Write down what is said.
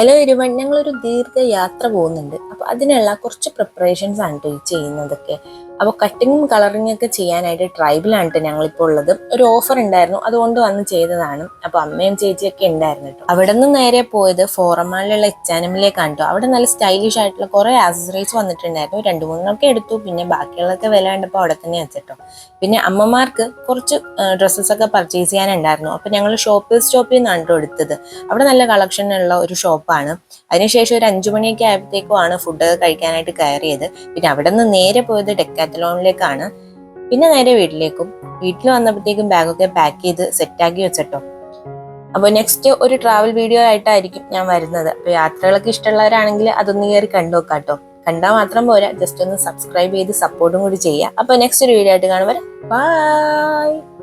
Hello everyone, ഞങ്ങളൊരു ദീർഘയാത്ര പോകുന്നുണ്ട്. അപ്പോൾ അതിനുള്ള കുറച്ച് പ്രിപ്പറേഷൻസ് ആണ് കേട്ടോ ഈ ചെയ്യുന്നതൊക്കെ. അപ്പോൾ കട്ടിങ്ങും കളറിങ്ങും ഒക്കെ ചെയ്യാനായിട്ട് ട്രൈബിലാണ് കേട്ടോ ഞങ്ങളിപ്പോൾ ഉള്ളത്. ഒരു ഓഫർ ഉണ്ടായിരുന്നു, അതുകൊണ്ട് വന്ന് ചെയ്തതാണ്. അപ്പോൾ അമ്മയും ചേച്ചിയൊക്കെ ഉണ്ടായിരുന്നു കേട്ടോ. അവിടെ നിന്ന് നേരെ പോയത് ഫോറമാളിലുള്ള എച്ചാനമിലേക്കാണ് കേട്ടോ. അവിടെ നല്ല സ്റ്റൈലിഷ് ആയിട്ടുള്ള കുറേ ആക്സസറീസ് വന്നിട്ടുണ്ടായിരുന്നു. 2-3 എടുത്തു, പിന്നെ ബാക്കിയുള്ളതൊക്കെ വില കണ്ടപ്പോൾ അവിടെ തന്നെ വെച്ചിട്ടോ. പിന്നെ അമ്മമാർക്ക് കുറച്ച് ഡ്രസ്സസ് ഒക്കെ പർച്ചേസ് ചെയ്യാനുണ്ടായിരുന്നു. അപ്പോൾ ഞങ്ങൾ ഷോപ്പിൽ നിന്നാണ് കേട്ടോ എടുത്തത്. അവിടെ നല്ല കളക്ഷൻ ഉള്ള ഒരു ഷോപ്പാണ്. അതിനുശേഷം ഒരു 5 മണിയൊക്കെ ആയപ്പോഴത്തേക്കുമാണ് ഫുഡ് കഴിക്കാനായിട്ട് കയറിയത്. പിന്നെ അവിടെ നിന്ന് നേരെ പോയത് ഡെക്കാത്തലോണിലേക്കാണ്. പിന്നെ നേരെ വീട്ടിൽ വന്നപ്പോഴത്തേക്കും ബാഗൊക്കെ പാക്ക് ചെയ്ത് സെറ്റാക്കി വെച്ചിട്ടോ. അപ്പോൾ നെക്സ്റ്റ് ഒരു ട്രാവൽ വീഡിയോ ആയിട്ടായിരിക്കും ഞാൻ വരുന്നത്. അപ്പോൾ യാത്രകളൊക്കെ ഇഷ്ടമുള്ളവരാണെങ്കിൽ അതൊന്ന് കയറി കണ്ടു നോക്കാം കേട്ടോ. കണ്ടാൽ മാത്രം പോരാ, ജസ്റ്റ് ഒന്ന് സബ്സ്ക്രൈബ് ചെയ്ത് സപ്പോർട്ടും കൂടി ചെയ്യുക. അപ്പോൾ നെക്സ്റ്റ് ഒരു വീഡിയോ ആയിട്ട് കാണുമ്പോൾ ബൈ.